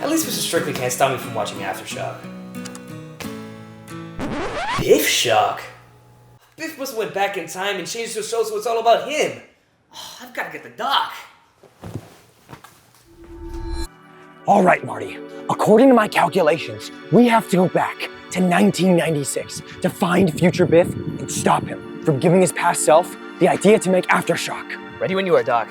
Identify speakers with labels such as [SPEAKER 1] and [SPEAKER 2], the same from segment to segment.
[SPEAKER 1] At least Mr. Strictly can't stop me from watching Aftershock. Biff Shock? Biff must have went back in time and changed the show so it's all about him. Oh, I've got to get the doc.
[SPEAKER 2] All right, Marty. According to my calculations, we have to go back to 1996 to find future Biff and stop him from giving his past self the idea to make Aftershock.
[SPEAKER 1] Ready when you are, Doc.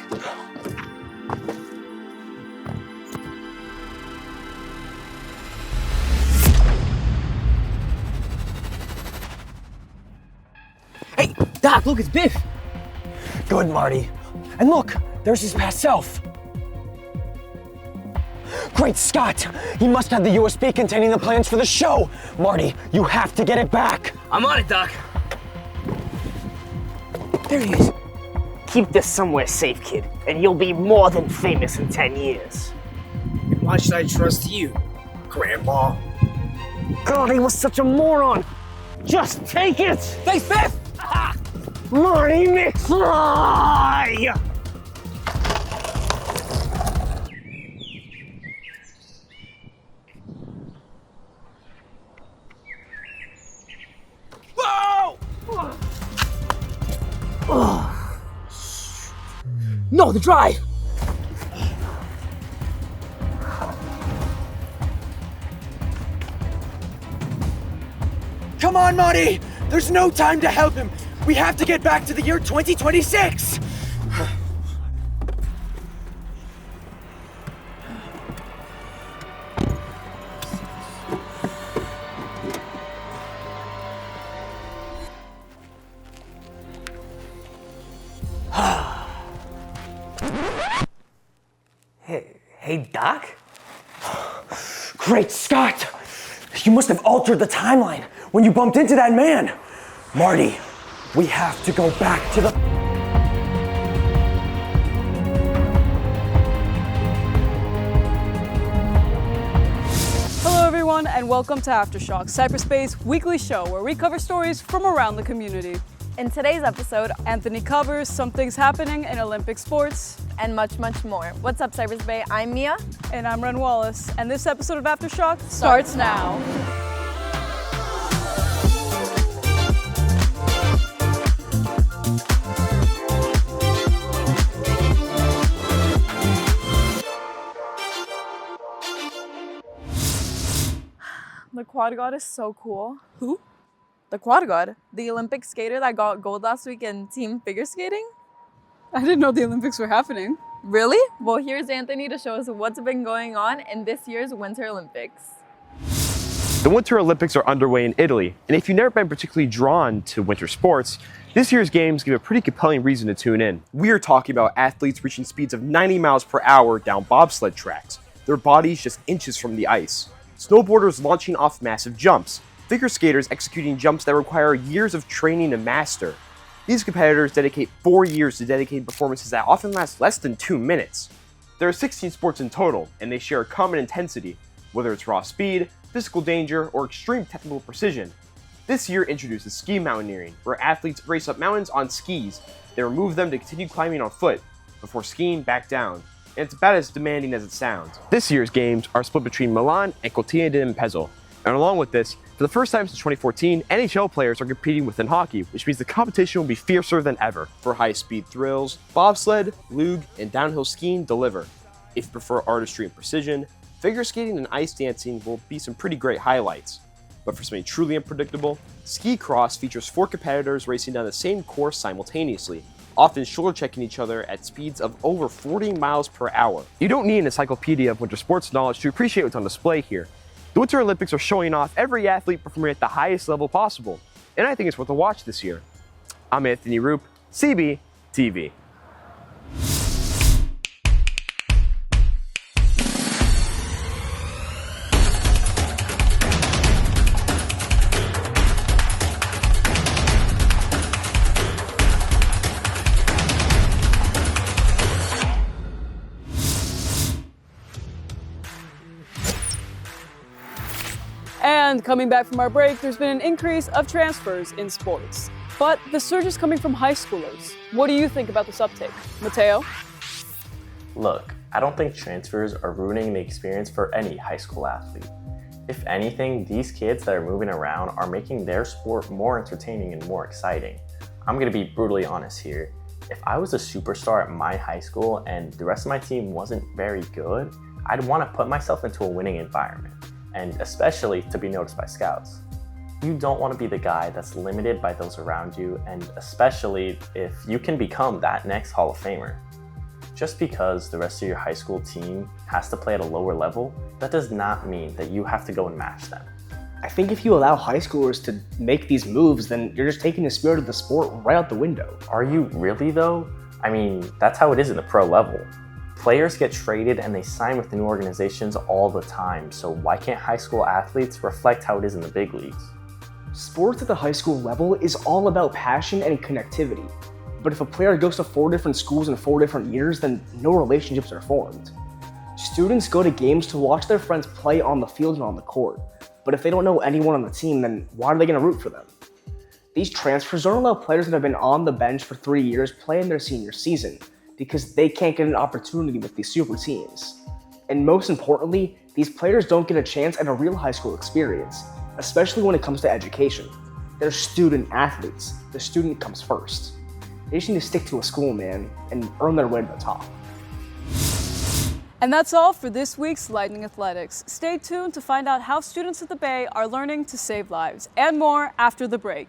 [SPEAKER 1] Hey, Doc, look, it's Biff.
[SPEAKER 2] Good, Marty. And look, there's his past self. Great Scott! He must have the USB containing the plans for the show! Marty, you have to get it back!
[SPEAKER 1] I'm on it, Doc.
[SPEAKER 2] There he is.
[SPEAKER 3] Keep this somewhere safe, kid, and you'll be more than famous in 10 years.
[SPEAKER 4] And why should I trust you, Grandpa?
[SPEAKER 3] God, he was such a moron! Just take it!
[SPEAKER 2] Thanks, Biff!
[SPEAKER 3] Marty McFly!
[SPEAKER 2] No, the drive! Come on, Marty! There's no time to help him! We have to get back to the year 2026!
[SPEAKER 1] Hey, Doc?
[SPEAKER 2] Great Scott! You must have altered the timeline when you bumped into that man! Marty, we have to go back to the...
[SPEAKER 5] Hello everyone and welcome to Aftershock, Cyberspace weekly show where we cover stories from around the community.
[SPEAKER 6] In today's episode,
[SPEAKER 5] Anthony covers something's happening in Olympic sports.
[SPEAKER 6] and much, much more. What's up, Cyberspace? I'm Mia.
[SPEAKER 5] And I'm Ren Wallace, and this episode of Aftershock starts now.
[SPEAKER 6] The quad god is so cool.
[SPEAKER 5] Who?
[SPEAKER 6] The quad god, the Olympic skater that got gold last week in team figure skating.
[SPEAKER 5] I didn't know the Olympics were happening.
[SPEAKER 6] Really? Well, here's Anthony to show us what's been going on in this year's Winter Olympics.
[SPEAKER 7] The Winter Olympics are underway in Italy, and if you've never been particularly drawn to winter sports, this year's games give a pretty compelling reason to tune in. We are talking about athletes reaching speeds of 90 miles per hour down bobsled tracks, their bodies just inches from the ice. Snowboarders launching off massive jumps, figure skaters executing jumps that require years of training to master. These competitors dedicate 4 years to dedicated performances that often last less than 2 minutes. There are 16 sports in total, and they share a common intensity, whether it's raw speed, physical danger, or extreme technical precision. This year introduces ski mountaineering, where athletes race up mountains on skis, then remove them to continue climbing on foot, before skiing back down. And it's about as demanding as it sounds. This year's games are split between Milan and Cortina d'Ampezzo. And along with this, for the first time since 2014, NHL players are competing within hockey, which means the competition will be fiercer than ever. For high-speed thrills, bobsled, luge, and downhill skiing deliver. If you prefer artistry and precision, figure skating and ice dancing will be some pretty great highlights. But for something truly unpredictable, ski cross features 4 competitors racing down the same course simultaneously, often shoulder-checking each other at speeds of over 40 miles per hour. You don't need an encyclopedia of winter sports knowledge to appreciate what's on display here. The Winter Olympics are showing off every athlete performing at the highest level possible, and I think it's worth a watch this year. I'm Anthony Roop, CB TV.
[SPEAKER 5] And coming back from our break, there's been an increase of transfers in sports. But the surge is coming from high schoolers. What do you think about this uptake? Mateo?
[SPEAKER 1] Look,
[SPEAKER 8] I don't think transfers are ruining the experience for any high school athlete. If anything, these kids that are moving around are making their sport more entertaining and more exciting. I'm gonna be brutally honest here. If I was a superstar at my high school and the rest of my team wasn't very good, I'd want to put myself into a winning environment, and especially to be noticed by scouts. You don't want to be the guy that's limited by those around you, and especially if you can become that next Hall of Famer. Just because the rest of your high school team has to play at a lower level, that does not mean that you have to go and match them.
[SPEAKER 3] I think if you allow high schoolers to make these moves, then you're just taking the spirit of the sport right out the window.
[SPEAKER 8] Are you really though? I mean, that's how it is in the pro level. Players get traded and they sign with new organizations all the time, so why can't high school athletes reflect how it is in the big leagues?
[SPEAKER 3] Sports at the high school level is all about passion and connectivity. But if a player goes to 4 different schools in 4 different years, then no relationships are formed. Students go to games to watch their friends play on the field and on the court. But if they don't know anyone on the team, then why are they going to root for them? These transfers don't allow players that have been on the bench for 3 years play in their senior season, because they can't get an opportunity with these super teams. And most importantly, these players don't get a chance at a real high school experience, especially when it comes to education. They're student athletes. The student comes first. They just need to stick to a school, man, and earn their way to the top.
[SPEAKER 5] And that's all for this week's Lightning Athletics. Stay tuned to find out how students at the Bay are learning to save lives, and more after the break.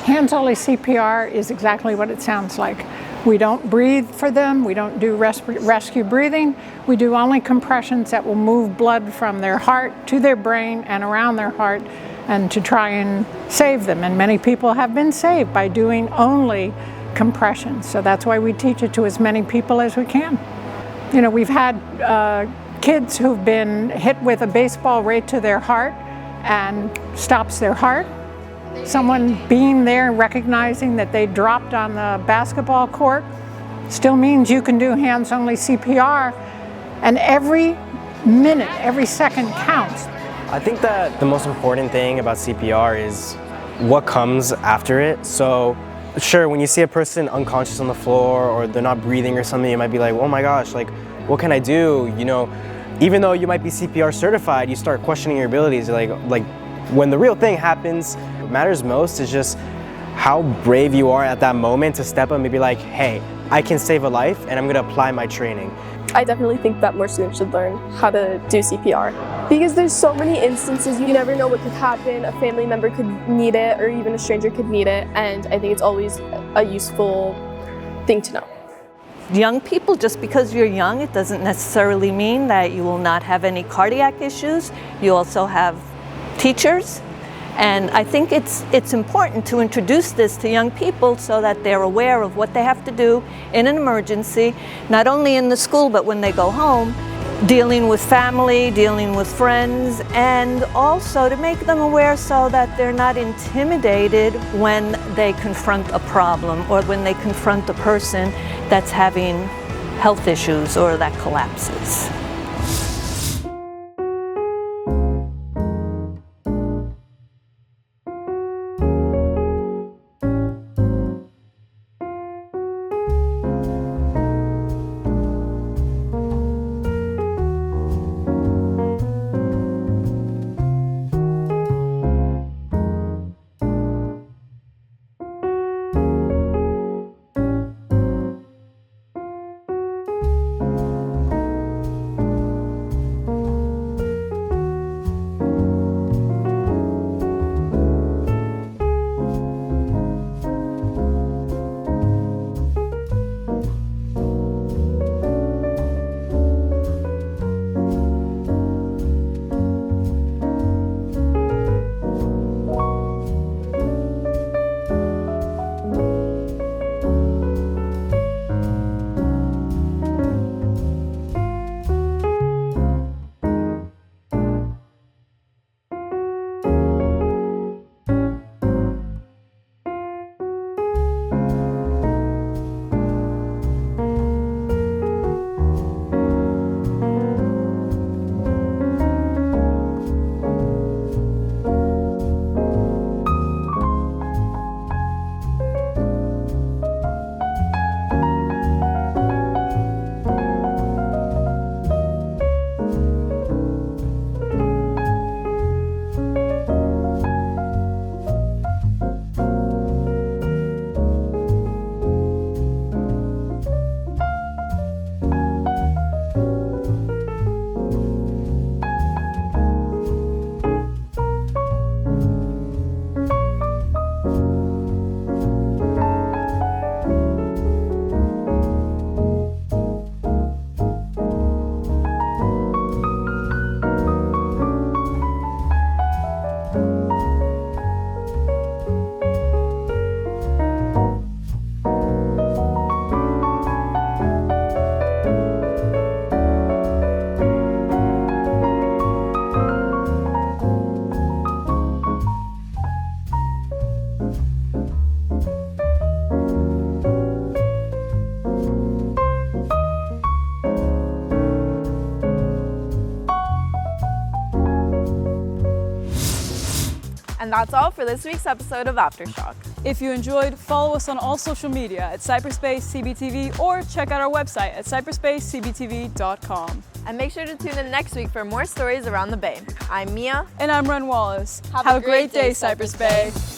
[SPEAKER 9] Hands-only CPR is exactly what it sounds like. We don't breathe for them, we don't do rescue breathing, we do only compressions that will move blood from their heart to their brain and around their heart, and to try and save them. And many people have been saved by doing only compressions. So that's why we teach it to as many people as we can. You know, we've had kids who've been hit with a baseball right to their heart and stops their heart. Someone being there and recognizing that they dropped on the basketball court still means you can do hands-only CPR, and every minute, every second counts.
[SPEAKER 2] I think that the most important thing about CPR is what comes after it. So sure, when you see a person unconscious on the floor or they're not breathing or something, you might be like, oh my gosh, like, what can I do? You know, even though you might be CPR certified, you start questioning your abilities. Like when the real thing happens, what matters most is just how brave you are at that moment to step up and be like, hey, I can save a life and I'm gonna apply my training.
[SPEAKER 10] I definitely think that more students should learn how to do CPR, because there's so many instances you never know what could happen. A family member could need it, or even a stranger could need it, and I think it's always a useful thing to know.
[SPEAKER 11] Young people, just because you're young, it doesn't necessarily mean that you will not have any cardiac issues. You also have teachers, and I think it's important to introduce this to young people so that they're aware of what they have to do in an emergency, not only in the school but when they go home, dealing with family, dealing with friends, and also to make them aware so that they're not intimidated when they confront a problem or when they confront a person that's having health issues or that collapses.
[SPEAKER 6] that's all for this week's episode of Aftershock.
[SPEAKER 5] If you enjoyed, follow us on all social media at Cyberspace CBTV or check out our website at cyberspacecbtv.com.
[SPEAKER 6] And make sure to tune in next week for more stories around the Bay. I'm Mia.
[SPEAKER 5] And I'm Ren Wallace.
[SPEAKER 6] Have a great day, Cyberspace.